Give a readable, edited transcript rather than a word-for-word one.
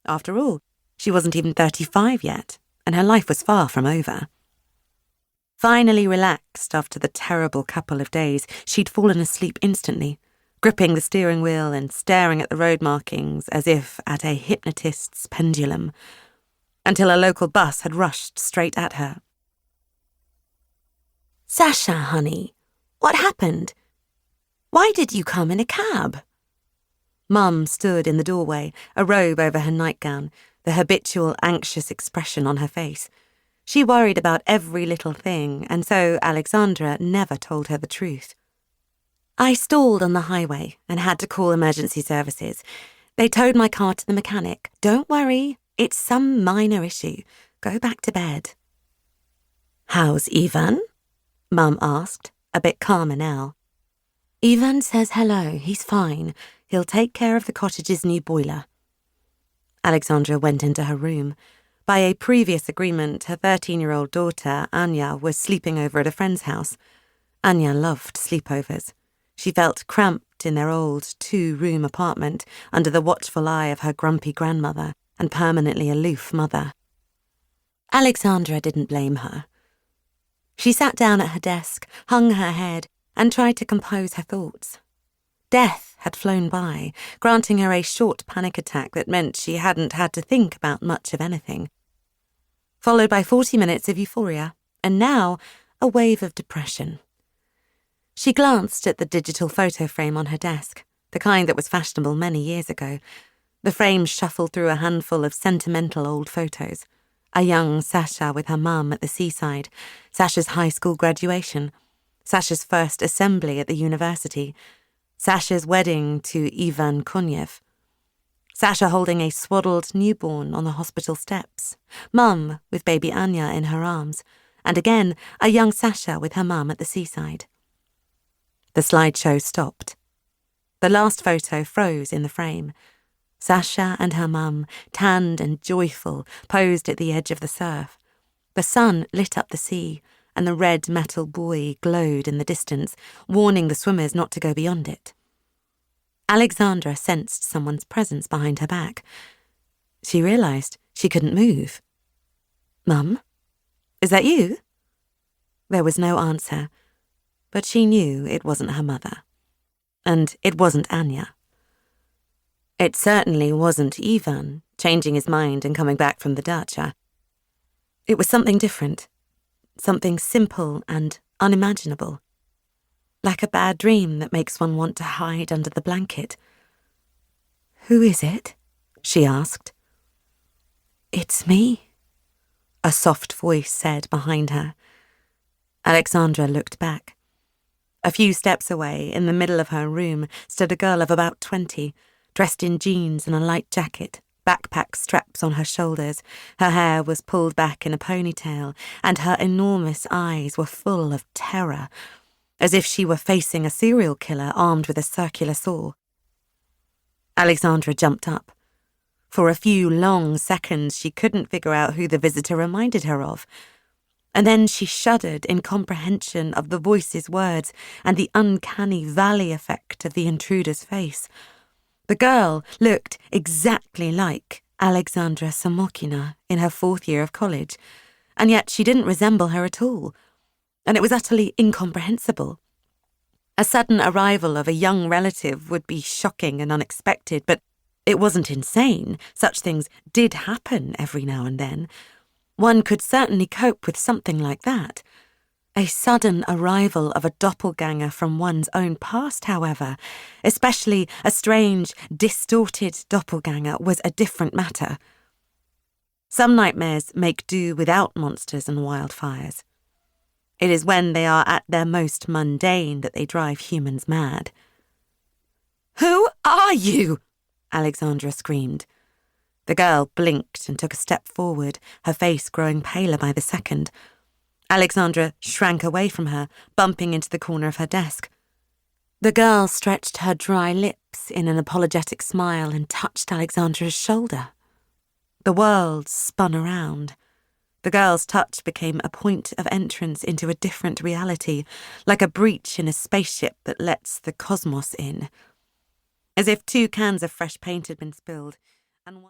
After all, she wasn't even 35 yet, and her life was far from over. Finally relaxed after the terrible couple of days, she'd fallen asleep instantly, gripping the steering wheel and staring at the road markings as if at a hypnotist's pendulum, until a local bus had rushed straight at her. "Sasha, honey, what happened? Why did you come in a cab?" Mum stood in the doorway, a robe over her nightgown, the habitual anxious expression on her face. She worried about every little thing, and so Alexandra never told her the truth. "I stalled on the highway and had to call emergency services. They towed my car to the mechanic. Don't worry, it's some minor issue. Go back to bed." "How's Ivan?" Mum asked, a bit calmer now. "Ivan says hello, he's fine. He'll take care of the cottage's new boiler." Alexandra went into her room. By a previous agreement, her 13-year-old daughter, Anya, was sleeping over at a friend's house. Anya loved sleepovers. She felt cramped in their old 2-room apartment under the watchful eye of her grumpy grandmother and permanently aloof mother. Alexandra didn't blame her. She sat down at her desk, hung her head, and tried to compose her thoughts. Death had flown by, granting her a short panic attack that meant she hadn't had to think about much of anything. Followed by 40 minutes of euphoria, and now a wave of depression. She glanced at the digital photo frame on her desk, the kind that was fashionable many years ago. The frame shuffled through a handful of sentimental old photos. A young Sasha with her mum at the seaside, Sasha's high school graduation, Sasha's first assembly at the university, Sasha's wedding to Ivan Konyev, Sasha holding a swaddled newborn on the hospital steps, Mum with baby Anya in her arms, and again a young Sasha with her mum at the seaside. The slideshow stopped. The last photo froze in the frame. Sasha and her mum, tanned and joyful, posed at the edge of the surf. The sun lit up the sea, and the red metal buoy glowed in the distance, warning the swimmers not to go beyond it. Alexandra sensed someone's presence behind her back. She realised she couldn't move. "Mum? Is that you?" There was no answer, but she knew it wasn't her mother. And it wasn't Anya. It certainly wasn't Ivan, changing his mind and coming back from the dacha. It was something different. Something simple and unimaginable. Like a bad dream that makes one want to hide under the blanket. "Who is it?" she asked. "It's me," a soft voice said behind her. Alexandra looked back. A few steps away, in the middle of her room, stood a girl of about 20, dressed in jeans and a light jacket, backpack straps on her shoulders. Her hair was pulled back in a ponytail, and her enormous eyes were full of terror, as if she were facing a serial killer armed with a circular saw. Alexandra jumped up. For a few long seconds she couldn't figure out who the visitor reminded her of, and then she shuddered in comprehension of the voice's words and the uncanny valley effect of the intruder's face. The girl looked exactly like Alexandra Samokhina in her 4th year of college, and yet she didn't resemble her at all, and it was utterly incomprehensible. A sudden arrival of a young relative would be shocking and unexpected, but it wasn't insane. Such things did happen every now and then. One could certainly cope with something like that. A sudden arrival of a doppelganger from one's own past, however, especially a strange, distorted doppelganger, was a different matter. Some nightmares make do without monsters and wildfires. It is when they are at their most mundane that they drive humans mad. "Who are you?" Alexandra screamed. The girl blinked and took a step forward, her face growing paler by the second. Alexandra shrank away from her, bumping into the corner of her desk. The girl stretched her dry lips in an apologetic smile and touched Alexandra's shoulder. The world spun around. The girl's touch became a point of entrance into a different reality, like a breach in a spaceship that lets the cosmos in. As if 2 cans of fresh paint had been spilled,